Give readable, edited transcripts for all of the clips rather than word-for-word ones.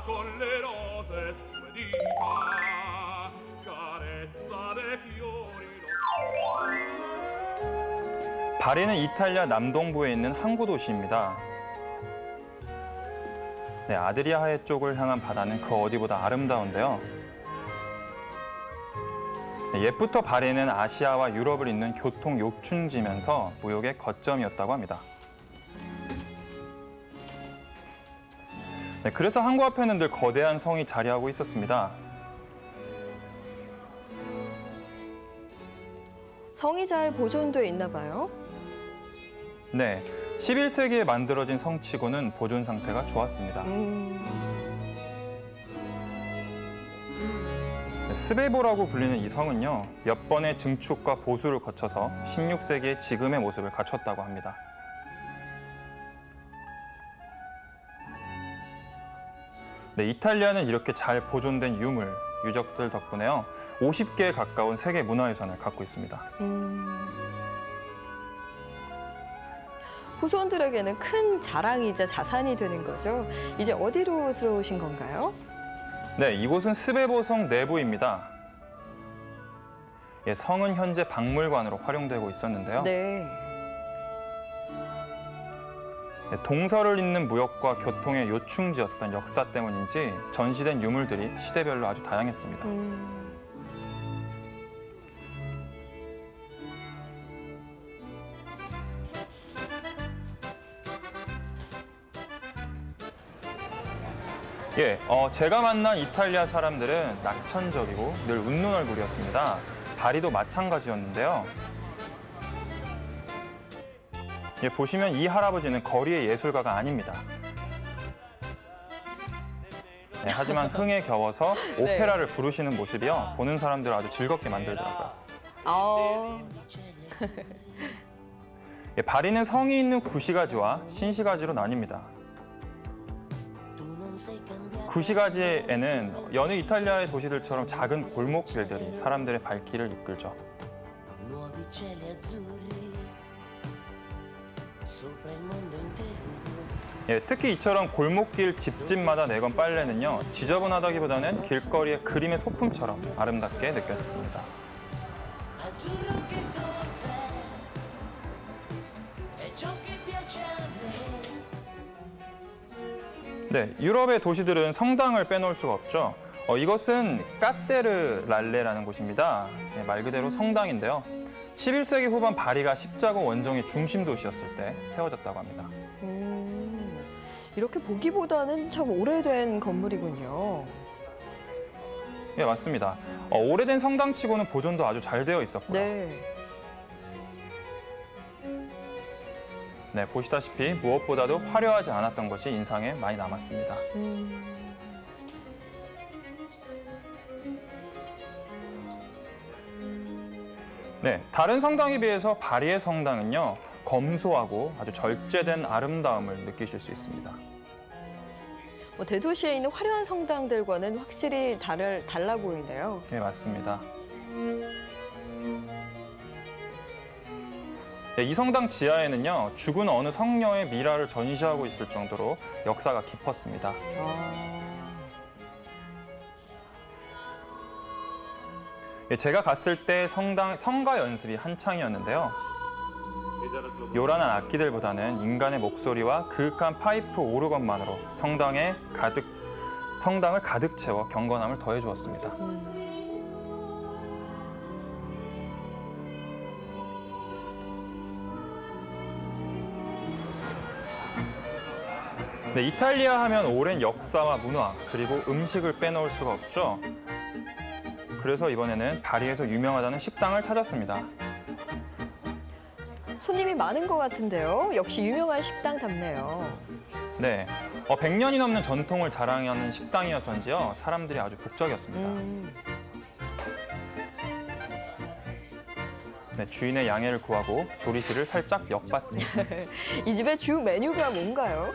con le rose sue dita, carezza dei fiori. 바리는 이탈리아 남동부에 있는 항구 도시입니다. 네, 아드리아해 쪽을 향한 바다는 그 어디보다 아름다운데요. 네, 옛부터 바리는 아시아와 유럽을 잇는 교통 요충지면서 무역의 거점이었다고 합니다. 네, 그래서 항구 앞에는 늘 거대한 성이 자리하고 있었습니다. 성이 잘 보존돼 있나 봐요? 네, 11세기에 만들어진 성치고는 보존 상태가 좋았습니다. 스베보라고 불리는 이 성은요, 몇 번의 증축과 보수를 거쳐서 16세기의 지금의 모습을 갖췄다고 합니다. 네, 이탈리아는 이렇게 잘 보존된 유물, 유적들 덕분에요, 50개에 가까운 세계 문화유산을 갖고 있습니다. 후손들에게는 큰 자랑이자 자산이 되는 거죠. 이제 어디로 들어오신 건가요? 네, 이곳은 스베보성 내부입니다. 예, 성은 현재 박물관으로 활용되고 있었는데요. 네. 동서를 잇는 무역과 교통의 요충지였던 역사 때문인지 전시된 유물들이 시대별로 아주 다양했습니다. 예, 제가 만난 이탈리아 사람들은 낙천적이고 늘 웃는 얼굴이었습니다. 바리도 마찬가지였는데요. 예, 보시면 이 할아버지는 거리의 예술가가 아닙니다. 네, 하지만 흥에 겨워서 오페라를 부르시는 모습이요, 보는 사람들을 아주 즐겁게 만들더라고요. 예, 바리는 성이 있는 구시가지와 신시가지로 나뉩니다. 구시가지에는 여느 이탈리아의 도시들처럼 작은 골목길들이 사람들의 발길을 이끌죠. 예, 특히 이처럼 골목길 집집마다 내건 빨래는요, 지저분하다기보다는 길거리의 그림의 소품처럼 아름답게 느껴졌습니다. 네, 유럽의 도시들은 성당을 빼놓을 수가 없죠. 이것은 까테르 랄레라는 곳입니다. 네, 말 그대로 성당인데요. 11세기 후반 바리가 십자군 원정의 중심 도시였을 때 세워졌다고 합니다. 이렇게 보기보다는 참 오래된 건물이군요. 네, 맞습니다. 오래된 성당치고는 보존도 아주 잘 되어 있었고요. 네, 보시다시피 무엇보다도 화려하지 않았던 것이 인상에 많이 남았습니다. 네, 다른 성당에 비해서 바리의 성당은요, 검소하고 아주 절제된 아름다움을 느끼실 수 있습니다. 대도시에 있는 화려한 성당들과는 확실히 달라 보이네요. 네, 맞습니다. 네, 이 성당 지하에는요, 죽은 어느 성녀의 미라를 전시하고 있을 정도로 역사가 깊었습니다. 예, 제가 갔을 때 성가 연습이 한창이었는데요. 요란한 악기들보다는 인간의 목소리와 그윽한 파이프 오르건만으로 성당을 가득 채워 경건함을 더해주었습니다. 네, 이탈리아 하면 오랜 역사와 문화, 그리고 음식을 빼놓을 수가 없죠. 그래서 이번에는 바리에서 유명하다는 식당을 찾았습니다. 손님이 많은 것 같은데요. 역시 유명한 식당답네요. 네, 100년이 넘는 전통을 자랑하는 식당이어서인지요, 사람들이 아주 북적였습니다. 네, 주인의 양해를 구하고 조리실을 살짝 엿봤습니다. 이 집의 주 메뉴가 뭔가요?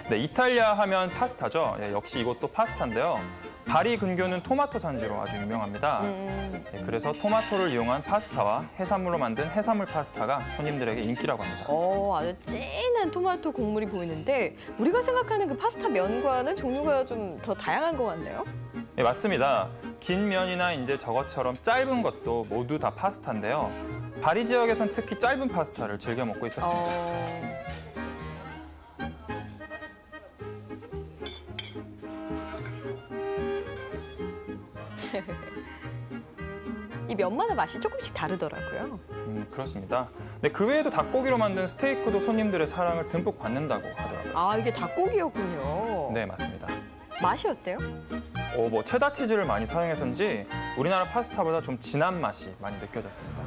네, 이탈리아 하면 파스타죠. 예, 역시 이것도 파스타인데요. 바리 근교는 토마토 산지로 아주 유명합니다. 네, 그래서 토마토를 이용한 파스타와 해산물로 만든 해산물 파스타가 손님들에게 인기라고 합니다. 아주 진한 토마토 국물이 보이는데 우리가 생각하는 그 파스타 면과는 종류가 좀 더 다양한 것 같네요. 네, 맞습니다. 긴 면이나 이제 저것처럼 짧은 것도 모두 다 파스타인데요. 바리 지역에선 특히 짧은 파스타를 즐겨 먹고 있었습니다. 이 면마다 맛이 조금씩 다르더라고요. 그렇습니다. 네, 그 외에도 닭고기로 만든 스테이크도 손님들의 사랑을 듬뿍 받는다고 하더라고요. 아, 이게 닭고기였군요. 네, 맞습니다. 맛이 어때요? 뭐 체다 치즈를 많이 사용해서인지 우리나라 파스타보다 좀 진한 맛이 많이 느껴졌습니다.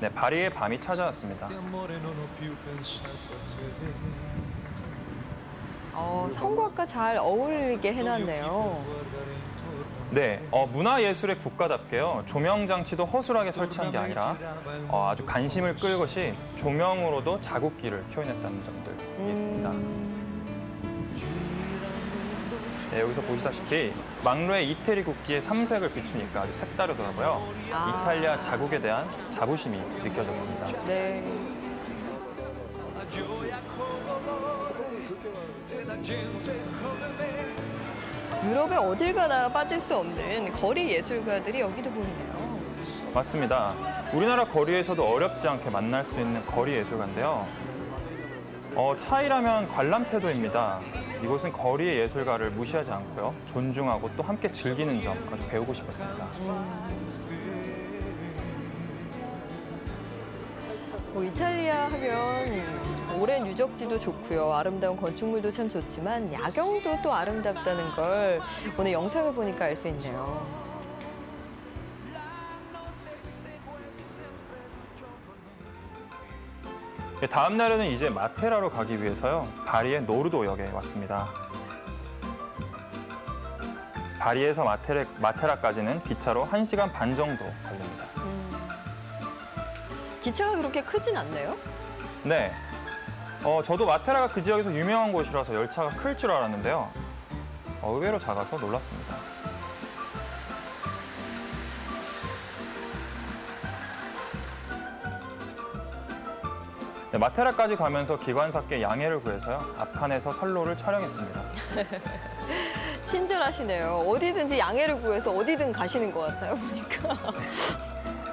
네, 바리의 밤이 찾아왔습니다. 성곽과 잘 어울리게 해놨네요. 네, 문화예술의 국가답게요. 조명 장치도 허술하게 설치한 게 아니라 아주 관심을 끌 것이 조명으로도 자국기를 표현했다는 점들이 있습니다. 네, 여기서 보시다시피 망루의 이태리 국기의 삼색을 비추니까 아주 색다르더라고요. 이탈리아 자국에 대한 자부심이 느껴졌습니다. 네. 유럽에 어딜 가나 빠질 수 없는 거리 예술가들이 여기도 보이네요. 맞습니다. 우리나라 거리에서도 어렵지 않게 만날 수 있는 거리 예술가인데요. 차이라면 관람태도입니다. 이곳은 거리의 예술가를 무시하지 않고요. 존중하고 또 함께 즐기는 점 아주 배우고 싶었습니다. 이탈리아 하면 오랜 유적지도 좋고요. 아름다운 건축물도 참 좋지만 야경도 또 아름답다는 걸 오늘 영상을 보니까 알 수 있네요. 다음 날에는 이제 마테라로 가기 위해서요. 바리의 노르도역에 왔습니다. 바리에서 마테라까지는 기차로 1시간 반 정도 걸립니다. 기차가 그렇게 크진 않네요? 네. 저도 마테라가 그 지역에서 유명한 곳이라서 열차가 클 줄 알았는데요. 의외로 작아서 놀랐습니다. 네, 마테라까지 가면서 기관사께 양해를 구해서요. 앞판에서 선로를 촬영했습니다. 친절하시네요. 어디든지 양해를 구해서 어디든 가시는 것 같아요, 보니까.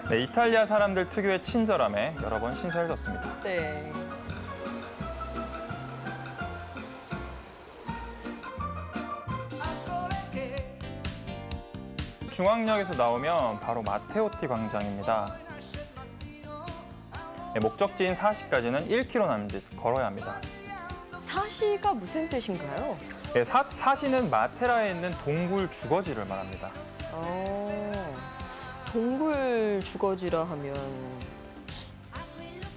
네, 이탈리아 사람들 특유의 친절함에 여러 번 신세를 졌습니다. 네. 중앙역에서 나오면 바로 마테오티 광장입니다. 네, 목적지인 사시까지는 1km 남짓 걸어야 합니다. 사시가 무슨 뜻인가요? 네, 사시는 마테라에 있는 동굴 주거지를 말합니다. 동굴 주거지라 하면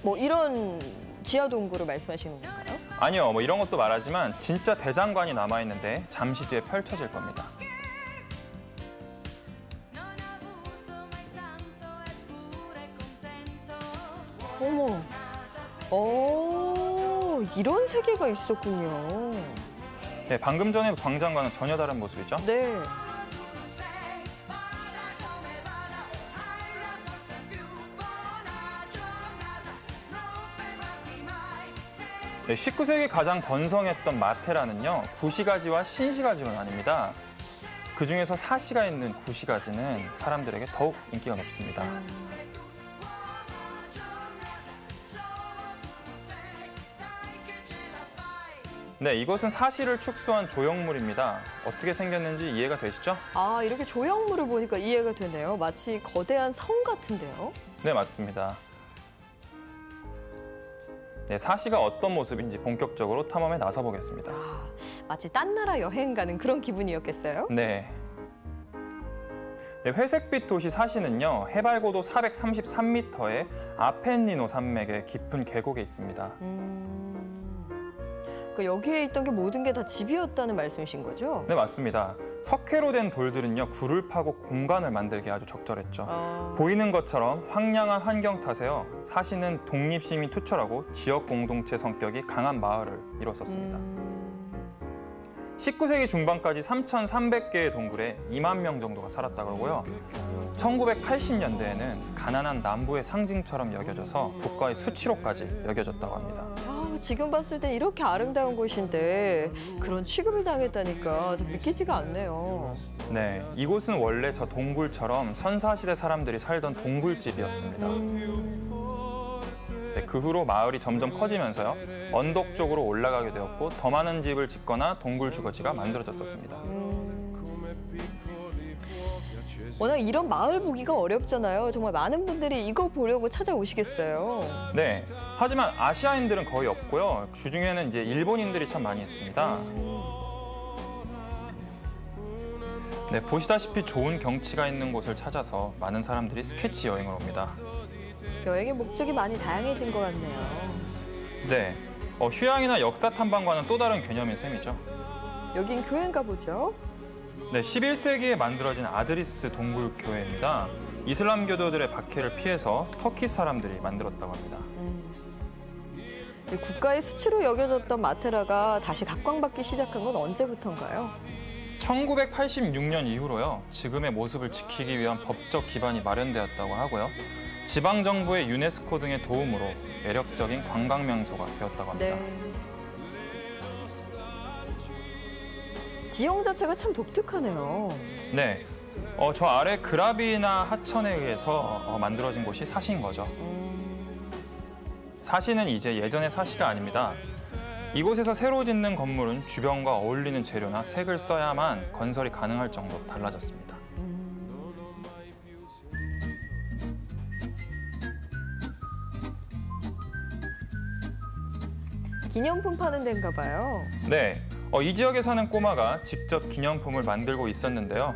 뭐 이런 지하 동굴을 말씀하시는 건가요? 아니요, 뭐 이런 것도 말하지만 진짜 대장관이 남아있는데 잠시 뒤에 펼쳐질 겁니다. 어머, 이런 세계가 있었군요. 네, 방금 전에 광장과는 전혀 다른 모습이죠? 네. 네, 19세기 가장 번성했던 마테라는요, 구시가지와 신시가지가 나뉩니다. 그중에서 사시가 있는 구시가지는 사람들에게 더욱 인기가 높습니다. 네, 이것은 사시를 축소한 조형물입니다. 어떻게 생겼는지 이해가 되시죠? 아, 이렇게 조형물을 보니까 이해가 되네요. 마치 거대한 성 같은데요? 네, 맞습니다. 네, 사시가 어떤 모습인지 본격적으로 탐험에 나서보겠습니다. 마치 딴 나라 여행 가는 그런 기분이었겠어요? 네. 네, 회색빛 도시 사시는요, 해발 고도 433m의 아펜니노 산맥의 깊은 계곡에 있습니다. 그러니까 여기에 있던 게 모든 게 다 집이었다는 말씀이신 거죠? 네, 맞습니다. 석회로 된 돌들은요, 굴을 파고 공간을 만들기 아주 적절했죠. 보이는 것처럼 황량한 환경 탓에요, 사시는 독립심이 투철하고 지역 공동체 성격이 강한 마을을 이뤘었습니다. 19세기 중반까지 3,300개의 동굴에 2만 명 정도가 살았다고 하고요. 1980년대에는 가난한 남부의 상징처럼 여겨져서 국가의 수치로까지 여겨졌다고 합니다. 지금 봤을 땐 이렇게 아름다운 곳인데 그런 취급을 당했다니까 좀 믿기지가 않네요. 네, 이곳은 원래 저 동굴처럼 선사시대 사람들이 살던 동굴집이었습니다. 네, 그 후로 마을이 점점 커지면서요. 언덕 쪽으로 올라가게 되었고 더 많은 집을 짓거나 동굴 주거지가 만들어졌었습니다. 워낙 이런 마을 보기가 어렵잖아요. 정말 많은 분들이 이거 보려고 찾아오시겠어요. 네, 하지만 아시아인들은 거의 없고요. 주중에는 이제 일본인들이 참 많이 있습니다. 네, 보시다시피 좋은 경치가 있는 곳을 찾아서 많은 사람들이 스케치 여행을 옵니다. 여행의 목적이 많이 다양해진 것 같네요. 네, 휴양이나 역사 탐방과는 또 다른 개념인 셈이죠. 여긴 교회인가 보죠? 네, 11세기에 만들어진 아드리스 동굴 교회입니다. 이슬람교도들의 박해를 피해서 터키 사람들이 만들었다고 합니다. 국가의 수치로 여겨졌던 마테라가 다시 각광받기 시작한 건 언제부터인가요? 1986년 이후로요. 지금의 모습을 지키기 위한 법적 기반이 마련되었다고 하고요. 지방정부의 유네스코 등의 도움으로 매력적인 관광명소가 되었다고 합니다. 네. 지형 자체가 참 독특하네요. 네, 저 아래 그라비나 하천에 의해서 만들어진 곳이 사시인 거죠. 사시는 이제 예전의 사시가 아닙니다. 이곳에서 새로 짓는 건물은 주변과 어울리는 재료나 색을 써야만 건설이 가능할 정도로 달라졌습니다. 기념품 파는 데인가 봐요. 네, 이 지역에 사는 꼬마가 직접 기념품을 만들고 있었는데요.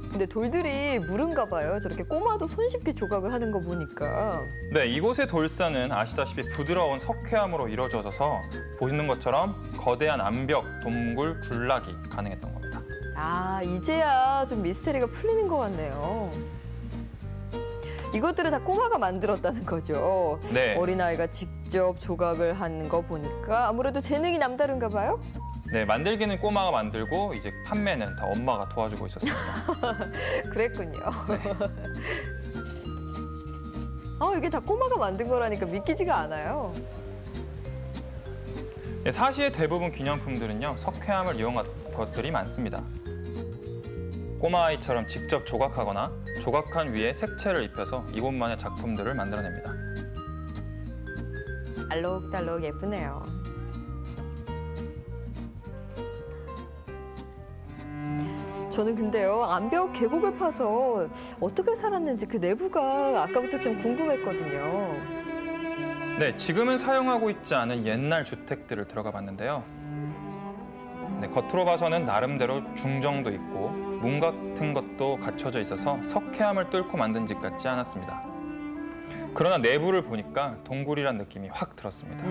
근데 돌들이 무른가 봐요. 저렇게 꼬마도 손쉽게 조각을 하는 거 보니까. 네, 이곳의 돌산은 아시다시피 부드러운 석회암으로 이루어져서 보시는 것처럼 거대한 암벽, 동굴, 군락이 가능했던 겁니다. 아, 이제야 좀 미스테리가 풀리는 것 같네요. 이것들을 다 꼬마가 만들었다는 거죠. 네. 어린아이가 직접 조각을 하는 거 보니까 아무래도 재능이 남다른가 봐요? 네, 만들기는 꼬마가 만들고 이제 판매는 다 엄마가 도와주고 있었습니다. 그랬군요. 네. 이게 다 꼬마가 만든 거라니까 믿기지가 않아요. 네, 사시의 대부분 기념품들은요, 석회암을 이용한 것들이 많습니다. 꼬마 아이처럼 직접 조각하거나 조각한 위에 색채를 입혀서 이곳만의 작품들을 만들어냅니다. 알록달록 예쁘네요. 저는 근데요, 암벽 계곡을 파서 어떻게 살았는지 그 내부가 아까부터 좀 궁금했거든요. 네, 지금은 사용하고 있지 않은 옛날 주택들을 들어가 봤는데요. 네, 겉으로 봐서는 나름대로 중정도 있고 문 같은 것도 갖춰져 있어서 석회암을 뚫고 만든 집 같지 않았습니다. 그러나 내부를 보니까 동굴이란 느낌이 확 들었습니다.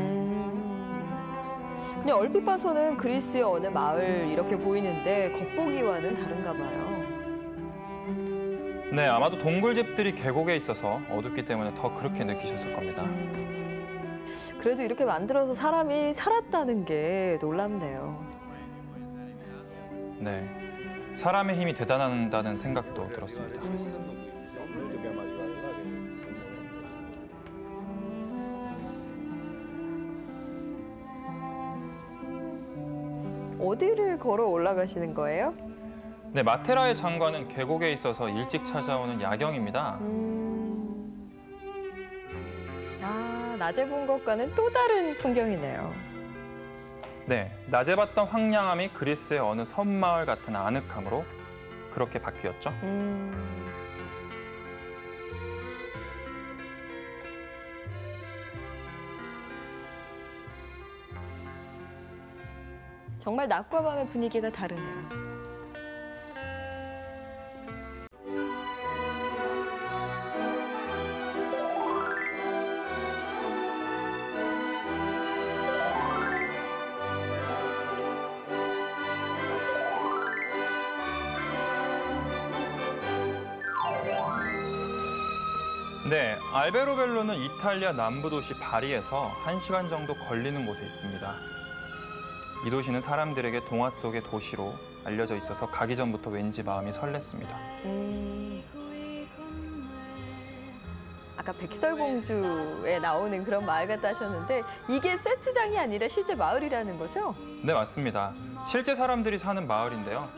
그냥 얼핏 봐서는 그리스의 어느 마을 이렇게 보이는데 겉보기와는 다른가 봐요. 네, 아마도 동굴집들이 계곡에 있어서 어둡기 때문에 더 그렇게 느끼셨을 겁니다. 그래도 이렇게 만들어서 사람이 살았다는 게 놀랍네요. 네, 사람의 힘이 대단하다는 생각도 들었습니다. 어디를 걸어 올라가시는 거예요? 네, 마테라의 장관은 계곡에 있어서 일찍 찾아오는 야경입니다. 아, 낮에 본 것과는 또 다른 풍경이네요. 네, 낮에 봤던 황량함이 그리스의 어느 섬마을 같은 아늑함으로 그렇게 바뀌었죠. 정말 낮과 밤의 분위기가 다르네요. 네, 알베로벨로는 이탈리아 남부 도시 바리에서 1시간 정도 걸리는 곳에 있습니다. 이 도시는 사람들에게 동화 속의 도시로 알려져 있어서 가기 전부터 왠지 마음이 설렜습니다. 아까 백설공주에 나오는 그런 마을 같다 하셨는데 이게 세트장이 아니라 실제 마을이라는 거죠? 네, 맞습니다. 실제 사람들이 사는 마을인데요.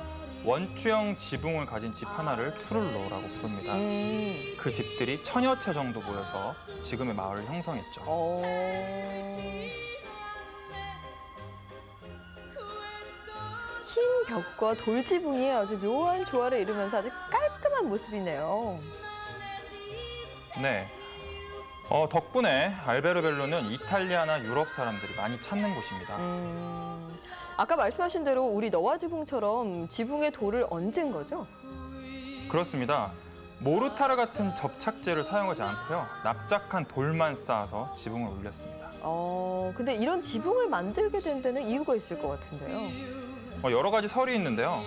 원추형 지붕을 가진 집 하나를 투룰로라고 부릅니다. 그 집들이 1000여 채 정도 모여서 지금의 마을을 형성했죠. 흰 벽과 돌 지붕이 아주 묘한 조화를 이루면서 아주 깔끔한 모습이네요. 네. 덕분에 알베르벨로는 이탈리아나 유럽 사람들이 많이 찾는 곳입니다. 아까 말씀하신 대로 우리 너와 지붕처럼 지붕에 돌을 얹은 거죠? 그렇습니다. 모르타르 같은 접착제를 사용하지 않고요. 납작한 돌만 쌓아서 지붕을 올렸습니다. 근데 이런 지붕을 만들게 된 데는 이유가 있을 것 같은데요. 여러 가지 설이 있는데요.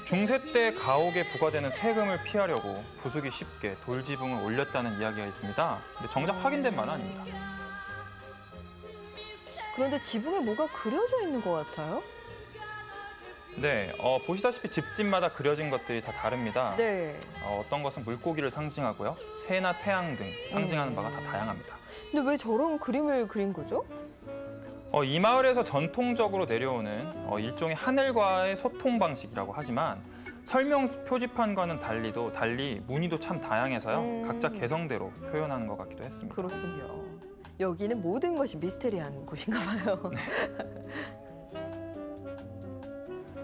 중세 때 가옥에 부과되는 세금을 피하려고 부수기 쉽게 돌지붕을 올렸다는 이야기가 있습니다. 근데 정작 확인된 바는 아닙니다. 그런데 지붕에 뭐가 그려져 있는 것 같아요? 네, 보시다시피 집집마다 그려진 것들이 다 다릅니다. 네. 어떤 것은 물고기를 상징하고요. 새나 태양 등 상징하는 바가 다 다양합니다. 근데 왜 저런 그림을 그린 거죠? 이 마을에서 전통적으로 내려오는 일종의 하늘과의 소통 방식이라고 하지만 설명 표지판과는 달리 무늬도 참 다양해서요. 각자 개성대로 표현하는 것 같기도 했습니다. 그렇군요. 여기는 모든 것이 미스테리한 곳인가 봐요.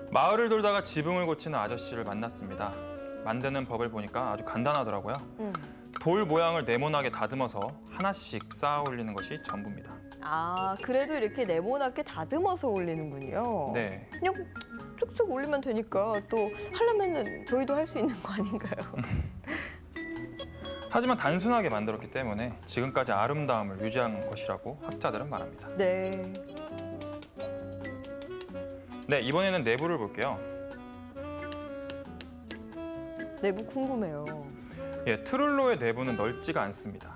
마을을 돌다가 지붕을 고치는 아저씨를 만났습니다. 만드는 법을 보니까 아주 간단하더라고요. 돌 모양을 네모나게 다듬어서 하나씩 쌓아 올리는 것이 전부입니다. 그래도 이렇게 네모나게 다듬어서 올리는군요. 네. 그냥 쑥쑥 올리면 되니까 또 하려면 저희도 할 수 있는 거 아닌가요? 하지만 단순하게 만들었기 때문에 지금까지 아름다움을 유지한 것이라고 학자들은 말합니다. 네. 네, 이번에는 내부를 볼게요. 내부 궁금해요. 예, 트룰로의 내부는 넓지가 않습니다.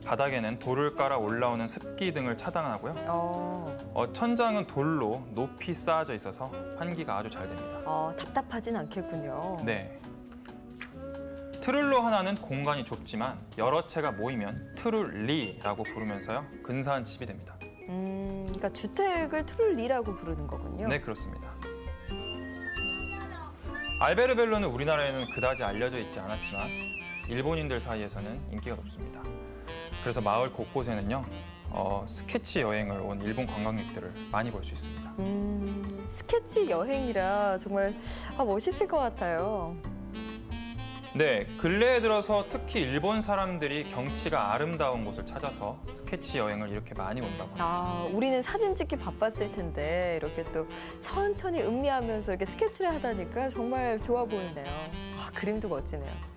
바닥에는 돌을 깔아 올라오는 습기 등을 차단하고요. 천장은 돌로 높이 쌓아져 있어서 환기가 아주 잘 됩니다. 답답하진 않겠군요. 네. 트룰로 하나는 공간이 좁지만 여러 채가 모이면 트룰리라고 부르면서요. 근사한 집이 됩니다. 그러니까 주택을 트룰리라고 부르는 거군요. 네, 그렇습니다. 알베르벨로는 우리나라에는 그다지 알려져 있지 않았지만 일본인들 사이에서는 인기가 높습니다. 그래서 마을 곳곳에는요. 스케치 여행을 온 일본 관광객들을 많이 볼 수 있습니다. 스케치 여행이라 정말 멋있을 것 같아요. 네, 근래에 들어서 특히 일본 사람들이 경치가 아름다운 곳을 찾아서 스케치 여행을 이렇게 많이 온다고 합니다. 우리는 사진 찍기 바빴을 텐데 이렇게 또 천천히 음미하면서 이렇게 스케치를 하다니까 정말 좋아 보이네요. 그림도 멋지네요.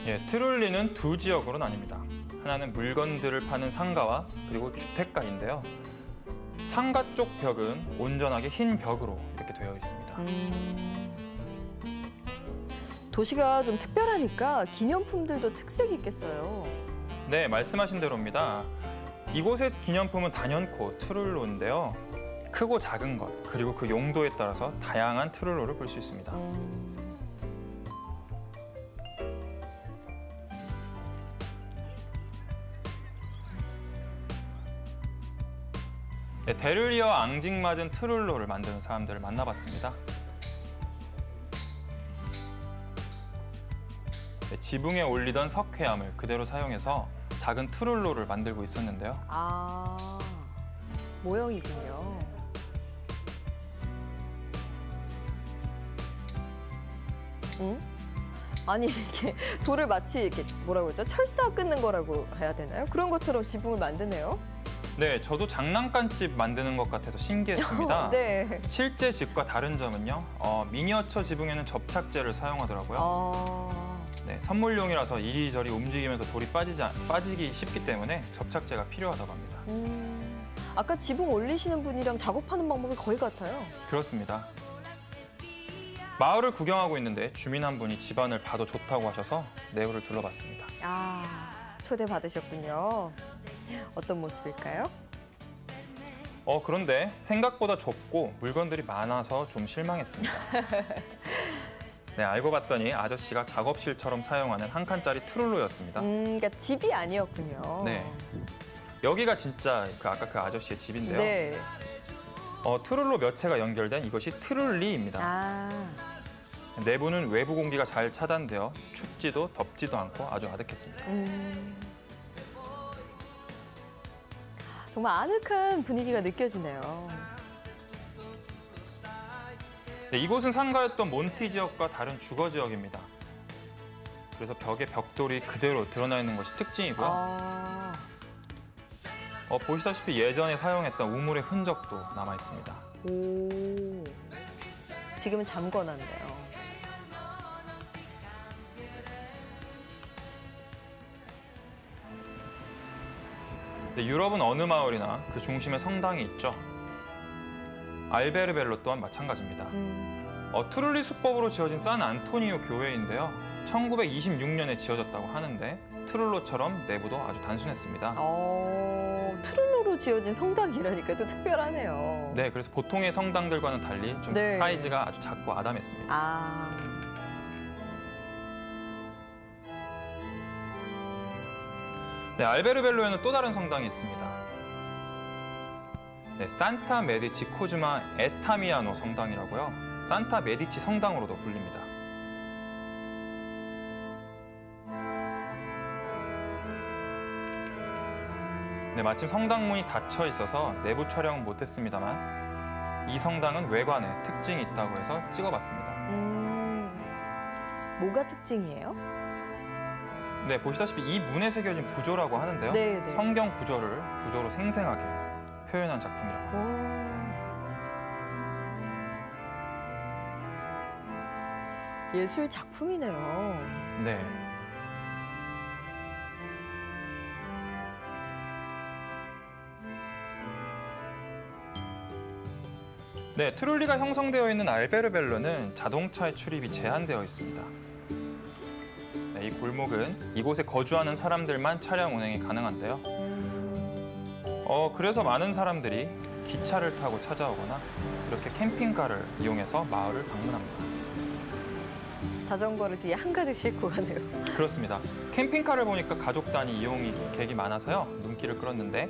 예, 트룰리는 두 지역으로 나뉩니다. 하나는 물건들을 파는 상가와 그리고 주택가인데요. 상가 쪽 벽은 온전하게 흰 벽으로 이렇게 되어 있습니다. 도시가 좀 특별하니까 기념품들도 특색이 있겠어요. 네, 말씀하신 대로입니다. 이곳의 기념품은 단연코 트룰로인데요. 크고 작은 것, 그리고 그 용도에 따라서 다양한 트룰로를 볼 수 있습니다. 네, 대를 이어 앙증맞은 트룰로를 만드는 사람들을 만나봤습니다. 네, 지붕에 올리던 석회암을 그대로 사용해서 작은 트룰로를 만들고 있었는데요. 모형이군요. 아니 이렇게 돌을 마치 이렇게 뭐라고 그러죠? 철사 끊는 거라고 해야 되나요? 그런 것처럼 지붕을 만드네요. 네, 저도 장난감집 만드는 것 같아서 신기했습니다. 네. 실제 집과 다른 점은요. 미니어처 지붕에는 접착제를 사용하더라고요. 네, 선물용이라서 이리저리 움직이면서 돌이 빠지기 쉽기 때문에 접착제가 필요하다고 합니다. 아까 지붕 올리시는 분이랑 작업하는 방법이 거의 같아요. 그렇습니다. 마을을 구경하고 있는데 주민 한 분이 집안을 봐도 좋다고 하셔서 내부를 둘러봤습니다. 초대받으셨군요. 어떤 모습일까요? 그런데 생각보다 좁고 물건들이 많아서 좀 실망했습니다. 네, 알고 봤더니 아저씨가 작업실처럼 사용하는 한 칸짜리 트룰로였습니다. 그러니까 집이 아니었군요. 네. 여기가 진짜 아까 그 아저씨의 집인데요. 네. 트룰로 몇 채가 연결된 이것이 트룰리입니다. 아, 내부는 외부 공기가 잘 차단되어 춥지도 덥지도 않고 아주 아득했습니다. 정말 아늑한 분위기가 느껴지네요. 네, 이곳은 상가였던 몬티 지역과 다른 주거 지역입니다. 그래서 벽에 벽돌이 그대로 드러나 있는 것이 특징이고요. 아, 보시다시피 예전에 사용했던 우물의 흔적도 남아 있습니다. 오, 지금은 잠궈놨네요. 네, 유럽은 어느 마을이나 그 중심에 성당이 있죠. 알베르벨로 또한 마찬가지입니다. 트룰리 수법으로 지어진 산 안토니오 교회인데요. 1926년에 지어졌다고 하는데 트룰로처럼 내부도 아주 단순했습니다. 트룰로로 지어진 성당이라니까 또 특별하네요. 네, 그래서 보통의 성당들과는 달리 좀 네. 사이즈가 아주 작고 아담했습니다. 아, 네, 알베르벨로에는 또 다른 성당이 있습니다. 네, 산타 메디치 코즈마 에타미아노 성당이라고요. 산타 메디치 성당으로도 불립니다. 네, 마침 성당 문이 닫혀 있어서 내부 촬영은 못했습니다만 이 성당은 외관에 특징이 있다고 해서 찍어봤습니다. 뭐가 특징이에요? 네, 보시다시피 이 문에 새겨진 부조라고 하는데요. 네, 네. 성경 구절을 부조로 생생하게 표현한 작품이라고 합니다. 예술 작품이네요. 네. 네, 트룰리가 형성되어 있는 알베르벨로는 자동차의 출입이 제한되어 있습니다. 네, 이 골목은 이곳에 거주하는 사람들만 차량 운행이 가능한데요. 그래서 많은 사람들이 기차를 타고 찾아오거나 이렇게 캠핑카를 이용해서 마을을 방문합니다. 자전거를 뒤에 한가득 싣고 가네요. 그렇습니다. 캠핑카를 보니까 가족 단위 이용객이 많아서요. 눈길을 끌었는데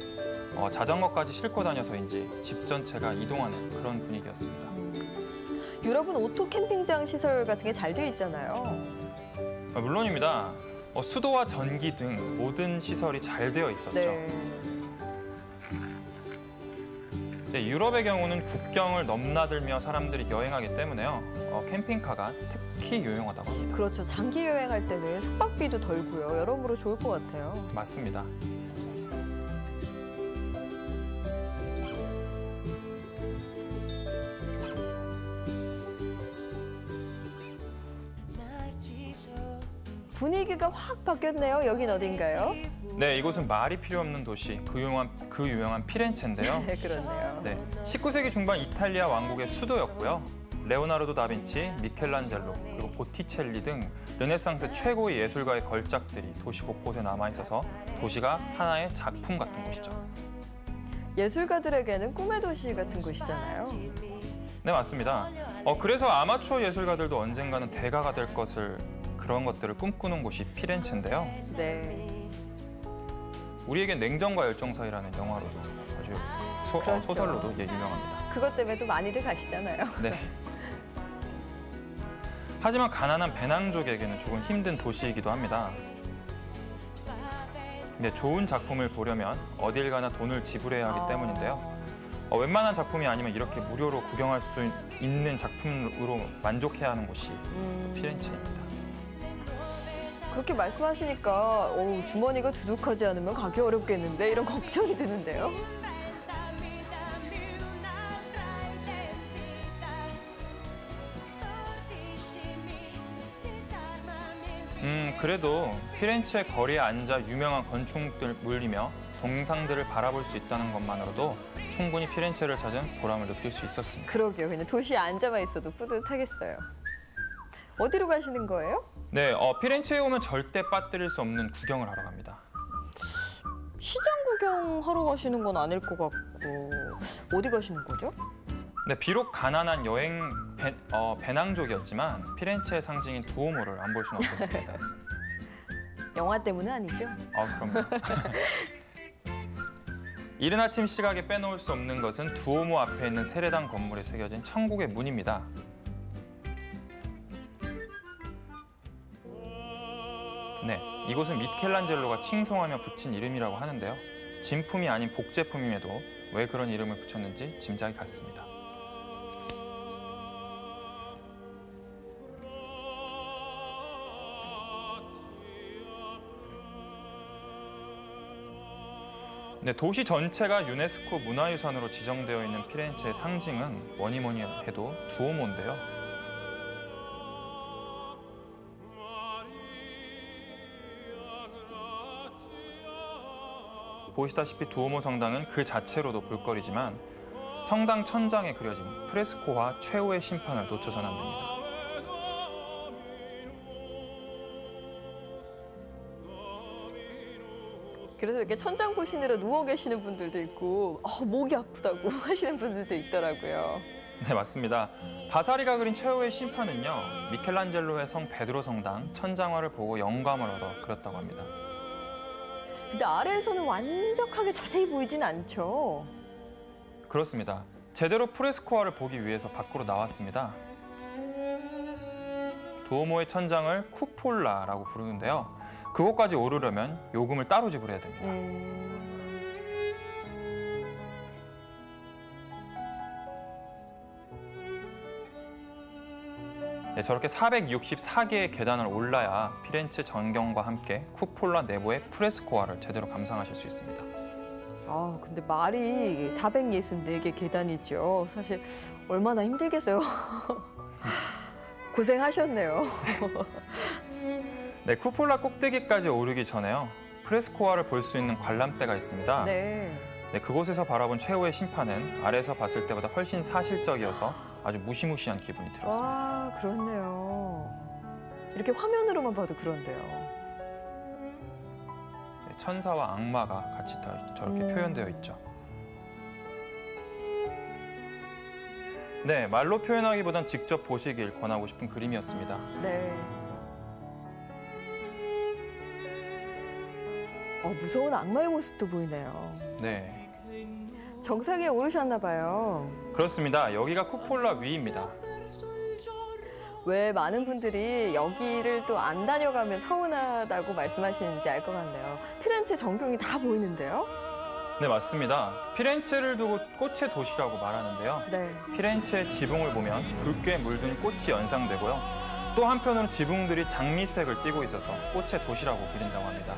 자전거까지 싣고 다녀서인지 집 전체가 이동하는 그런 분위기였습니다. 유럽은 오토 캠핑장 시설 같은 게 잘 돼 있잖아요. 물론입니다. 수도와 전기 등 모든 시설이 잘 되어 있었죠. 네. 네, 유럽의 경우는 국경을 넘나들며 사람들이 여행하기 때문에요. 캠핑카가 특히 유용하다고 합니다. 그렇죠. 장기 여행할 때는 숙박비도 덜고요. 여러모로 좋을 것 같아요. 맞습니다. 분위기가 확 바뀌었네요. 여긴 어딘가요? 네, 이곳은 말이 필요 없는 도시, 그 유명한 피렌체인데요. 네, 그렇네요. 네, 19세기 중반 이탈리아 왕국의 수도였고요. 레오나르도 다빈치, 미켈란젤로, 그리고 보티첼리 등 르네상스 최고의 예술가의 걸작들이 도시 곳곳에 남아있어서 도시가 하나의 작품 같은 곳이죠. 예술가들에게는 꿈의 도시 같은 곳이잖아요. 네, 맞습니다. 그래서 아마추어 예술가들도 언젠가는 대가가 될 그런 것들을 꿈꾸는 곳이 피렌체인데요. 네. 우리에겐 냉정과 열정 사이라는 영화로도 아주 그렇죠. 소설로도 유명합니다. 그것 때문에 또 많이들 가시잖아요. 네. 하지만 가난한 배낭족에게는 조금 힘든 도시이기도 합니다. 네, 좋은 작품을 보려면 어딜 가나 돈을 지불해야 하기 때문인데요. 웬만한 작품이 아니면 이렇게 무료로 구경할 수 있는 작품으로 만족해야 하는 곳이 피렌체입니다. 그렇게 말씀하시니까 주머니가 두둑하지 않으면 가기 어렵겠는데 이런 걱정이 드는데요. 그래도 피렌체 거리에 앉아 유명한 건축물들 물리며 동상들을 바라볼 수 있다는 것만으로도 충분히 피렌체를 찾은 보람을 느낄 수 있었습니다. 그러게요. 그냥 도시에 앉아만 있어도 뿌듯하겠어요. 어디로 가시는 거예요? 네, 피렌체에 오면 절대 빠뜨릴 수 없는 구경을 하러 갑니다. 시장 구경하러 가시는 건 아닐 것 같고 어디 가시는 거죠? 네, 비록 가난한 배낭족이었지만 피렌체의 상징인 두오모를 안 볼 수는 없었습니다. 영화 때문은 아니죠? 그럼요. 이른 아침 시각에 빼놓을 수 없는 것은 두오모 앞에 있는 세례당 건물에 새겨진 천국의 문입니다. 네, 이곳은 미켈란젤로가 칭송하며 붙인 이름이라고 하는데요. 진품이 아닌 복제품임에도 왜 그런 이름을 붙였는지 짐작이 갔습니다. 네, 도시 전체가 유네스코 문화유산으로 지정되어 있는 피렌체의 상징은 뭐니 해도 두오모인데요. 보시다시피 두오모 성당은 그 자체로도 볼거리지만 성당 천장에 그려진 프레스코와 최후의 심판을 놓쳐서는 안 됩니다. 그래서 이렇게 천장 보시느라 누워 계시는 분들도 있고 목이 아프다고 하시는 분들도 있더라고요. 네, 맞습니다. 바사리가 그린 최후의 심판은요, 미켈란젤로의 성 베드로 성당 천장화를 보고 영감을 얻어 그렸다고 합니다. 근데 아래에서는 완벽하게 자세히 보이진 않죠? 그렇습니다. 제대로 프레스코화를 보기 위해서 밖으로 나왔습니다. 두오모의 천장을 쿠폴라라고 부르는데요. 그곳까지 오르려면 요금을 따로 지불해야 됩니다. 네, 저렇게 464개의 계단을 올라야 피렌체 전경과 함께 쿠폴라 내부의 프레스코화를 제대로 감상하실 수 있습니다. 근데 말이 464개 계단이죠. 사실 얼마나 힘들겠어요. 고생하셨네요. 네, 쿠폴라 꼭대기까지 오르기 전에요. 프레스코화를 볼 수 있는 관람대가 있습니다. 네. 네, 그곳에서 바라본 최후의 심판은 아래에서 봤을 때보다 훨씬 사실적이어서 아주 무시무시한 기분이 들었습니다. 와, 그렇네요. 이렇게 화면으로만 봐도 그런데요. 네, 천사와 악마가 같이 다 저렇게 표현되어 있죠. 네, 말로 표현하기보단 직접 보시길 권하고 싶은 그림이었습니다. 네. 무서운 악마의 모습도 보이네요. 네. 정상에 오르셨나 봐요. 그렇습니다. 여기가 쿠폴라 위입니다. 왜 많은 분들이 여기를 또 안 다녀가면 서운하다고 말씀하시는지 알 것 같네요. 피렌체 전경이 다 보이는데요? 네, 맞습니다. 피렌체를 두고 꽃의 도시라고 말하는데요. 네. 피렌체의 지붕을 보면 붉게 물든 꽃이 연상되고요. 또 한편으로는 지붕들이 장미색을 띠고 있어서 꽃의 도시라고 불린다고 합니다.